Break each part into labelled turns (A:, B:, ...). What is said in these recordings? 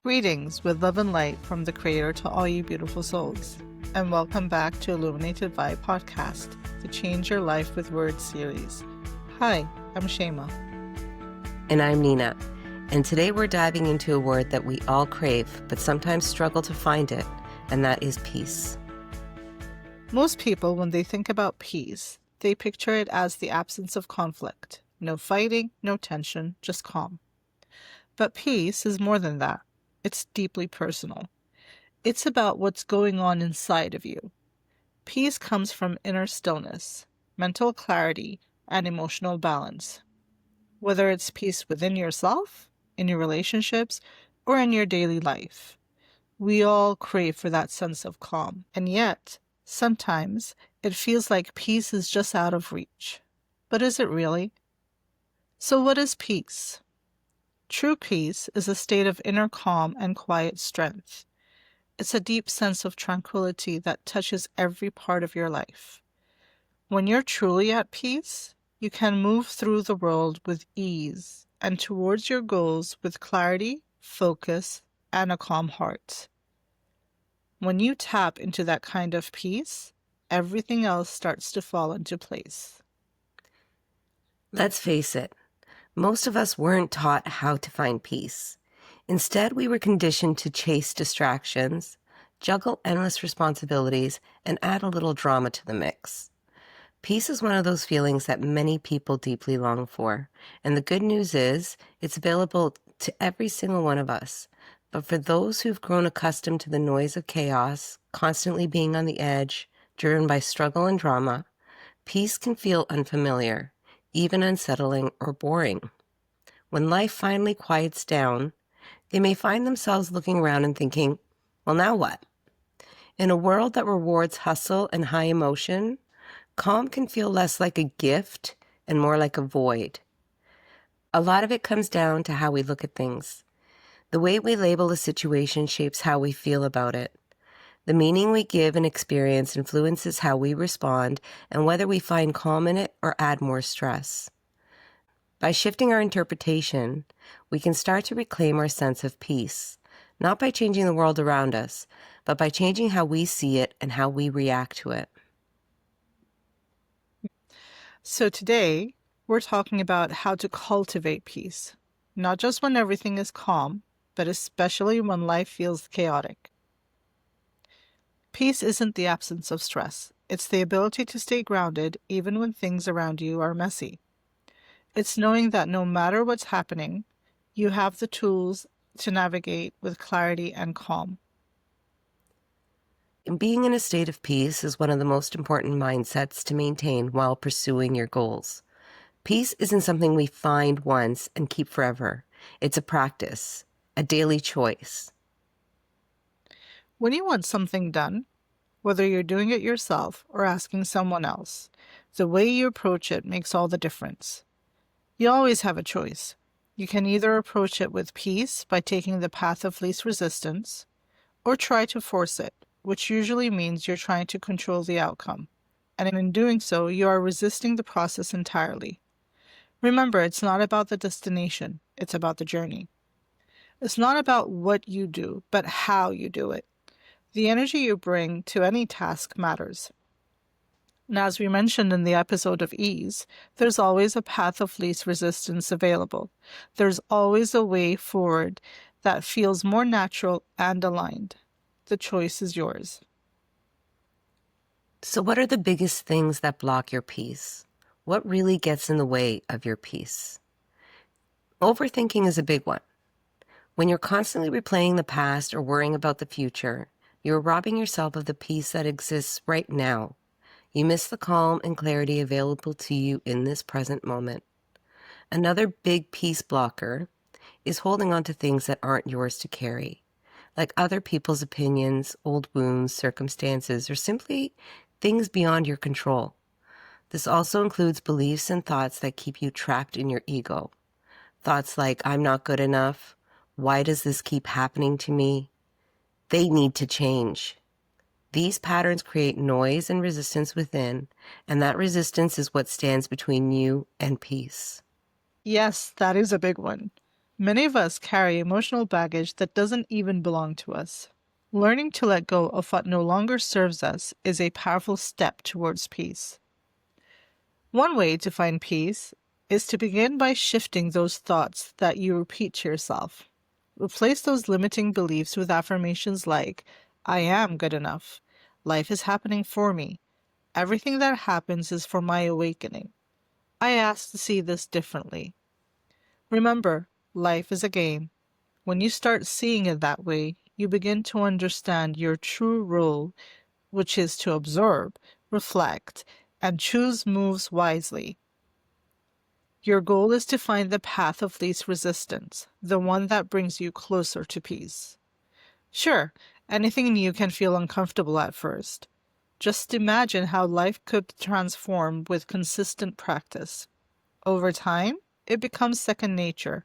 A: Greetings with love and light from the Creator to all you beautiful souls, and welcome back to Illuminated Vibe podcast, the Change Your Life with Words series. Hi, I'm Shema.
B: And I'm Nina, and today we're diving into a word that we all crave, but sometimes struggle to find it, and that is peace.
A: Most people, when they think about peace, they picture it as the absence of conflict. No fighting, no tension, just calm. But peace is more than that. It's deeply personal. It's about what's going on inside of you. Peace comes from inner stillness, mental clarity, and emotional balance. Whether it's peace within yourself, in your relationships, or in your daily life, we all crave for that sense of calm. And yet, sometimes it feels like peace is just out of reach. But is it really? So what is peace? True peace is a state of inner calm and quiet strength. It's a deep sense of tranquility that touches every part of your life. When you're truly at peace, you can move through the world with ease and towards your goals with clarity, focus, and a calm heart. When you tap into that kind of peace, everything else starts to fall into place.
B: Let's face it, most of us weren't taught how to find peace. Instead, we were conditioned to chase distractions, juggle endless responsibilities, and add a little drama to the mix. Peace is one of those feelings that many people deeply long for, and the good news is it's available to every single one of us. But for those who've grown accustomed to the noise of chaos, constantly being on the edge, driven by struggle and drama, peace can feel unfamiliar, even unsettling or boring. When life finally quiets down, they may find themselves looking around and thinking, well, now what? In a world that rewards hustle and high emotion, calm can feel less like a gift and more like a void. A lot of it comes down to how we look at things. The way we label a situation shapes how we feel about it. The meaning we give an experience influences how we respond and whether we find calm in it or add more stress. By shifting our interpretation, we can start to reclaim our sense of peace, not by changing the world around us, but by changing how we see it and how we react to it.
A: So today, we're talking about how to cultivate peace, not just when everything is calm, but especially when life feels chaotic. Peace isn't the absence of stress. It's the ability to stay grounded even when things around you are messy. It's knowing that no matter what's happening, you have the tools to navigate with clarity and calm.
B: Being in a state of peace is one of the most important mindsets to maintain while pursuing your goals. Peace isn't something we find once and keep forever. It's a practice, a daily choice.
A: When you want something done, whether you're doing it yourself or asking someone else, the way you approach it makes all the difference. You always have a choice. You can either approach it with peace by taking the path of least resistance, or try to force it, which usually means you're trying to control the outcome. And in doing so, you are resisting the process entirely. Remember, it's not about the destination, it's about the journey. It's not about what you do, but how you do it. The energy you bring to any task matters. And as we mentioned in the episode of ease, there's always a path of least resistance available. There's always a way forward that feels more natural and aligned. The choice is yours.
B: So what are the biggest things that block your peace? What really gets in the way of your peace? Overthinking is a big one. When you're constantly replaying the past or worrying about the future, you're robbing yourself of the peace that exists right now. You miss the calm and clarity available to you in this present moment. Another big peace blocker is holding on to things that aren't yours to carry, like other people's opinions, old wounds, circumstances, or simply things beyond your control. This also includes beliefs and thoughts that keep you trapped in your ego. Thoughts like, I'm not good enough. Why does this keep happening to me? They need to change. These patterns create noise and resistance within, and that resistance is what stands between you and peace.
A: Yes, that is a big one. Many of us carry emotional baggage that doesn't even belong to us. Learning to let go of what no longer serves us is a powerful step towards peace. One way to find peace is to begin by shifting those thoughts that you repeat to yourself. Replace those limiting beliefs with affirmations like, I am good enough. Life is happening for me. Everything that happens is for my awakening. I ask to see this differently. Remember, life is a game. When you start seeing it that way, you begin to understand your true role, which is to absorb, reflect, and choose moves wisely. Your goal is to find the path of least resistance, the one that brings you closer to peace. Sure, anything new can feel uncomfortable at first. Just imagine how life could transform with consistent practice. Over time, it becomes second nature,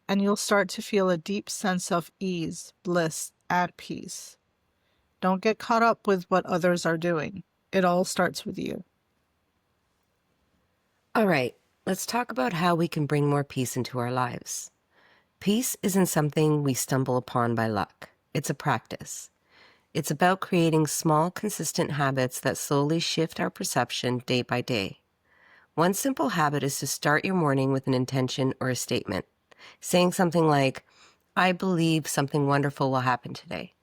A: and you'll start to feel a deep sense of ease, bliss, and peace. Don't get caught up with what others are doing. It all starts with you.
B: All right, let's talk about how we can bring more peace into our lives. Peace isn't something we stumble upon by luck. It's a practice. It's about creating small, consistent habits that slowly shift our perception day by day. One simple habit is to start your morning with an intention or a statement, saying something like, I believe something wonderful will happen today.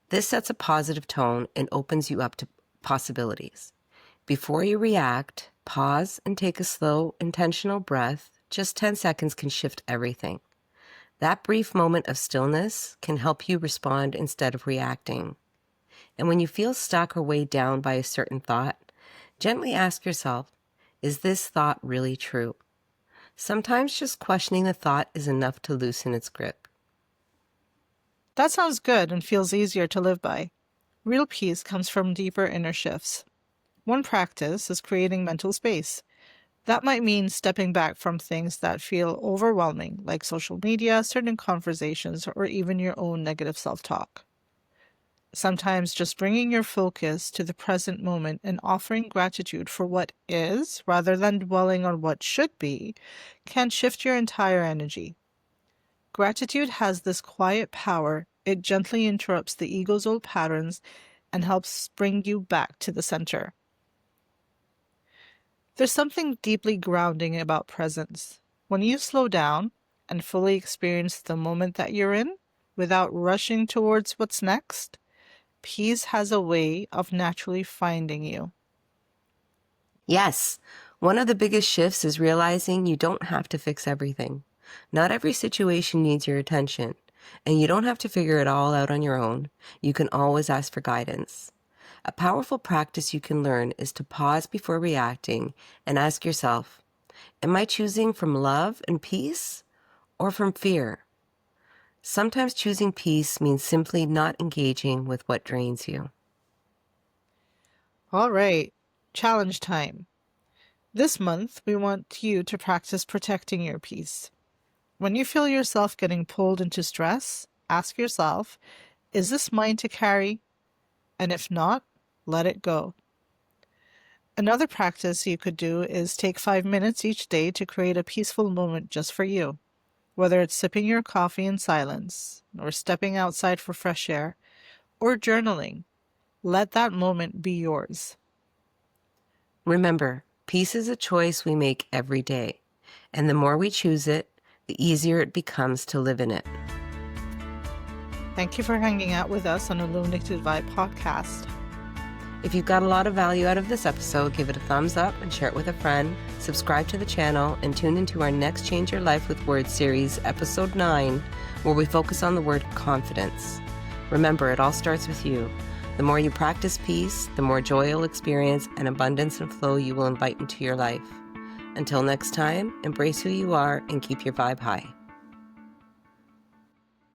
B: This sets a positive tone and opens you up to possibilities. Before you react, pause and take a slow, intentional breath. Just 10 seconds can shift everything. That brief moment of stillness can help you respond instead of reacting. And when you feel stuck or weighed down by a certain thought, gently ask yourself, is this thought really true? Sometimes just questioning the thought is enough to loosen its grip.
A: That sounds good and feels easier to live by. Real peace comes from deeper inner shifts. One practice is creating mental space. That might mean stepping back from things that feel overwhelming, like social media, certain conversations, or even your own negative self-talk. Sometimes just bringing your focus to the present moment and offering gratitude for what is, rather than dwelling on what should be, can shift your entire energy. Gratitude has this quiet power. It gently interrupts the ego's old patterns and helps bring you back to the center. There's something deeply grounding about presence. When you slow down and fully experience the moment that you're in, without rushing towards what's next, peace has a way of naturally finding you.
B: Yes, one of the biggest shifts is realizing you don't have to fix everything. Not every situation needs your attention, and you don't have to figure it all out on your own. You can always ask for guidance. A powerful practice you can learn is to pause before reacting and ask yourself, am I choosing from love and peace or from fear? Sometimes choosing peace means simply not engaging with what drains you.
A: All right, challenge time. This month, we want you to practice protecting your peace. When you feel yourself getting pulled into stress, ask yourself, is this mine to carry? And if not, let it go. Another practice you could do is take 5 minutes each day to create a peaceful moment just for you. Whether it's sipping your coffee in silence, or stepping outside for fresh air, or journaling, let that moment be yours.
B: Remember, peace is a choice we make every day, and the more we choose it, the easier it becomes to live in it.
A: Thank you for hanging out with us on Illuminated Vibe podcast.
B: If you got a lot of value out of this episode, give it a thumbs up and share it with a friend. Subscribe to the channel and tune into our next Change Your Life with Words series, episode 9, where we focus on the word confidence. Remember, it all starts with you. The more you practice peace, the more joy you'll experience and abundance and flow you will invite into your life. Until next time, embrace who you are and keep your vibe high.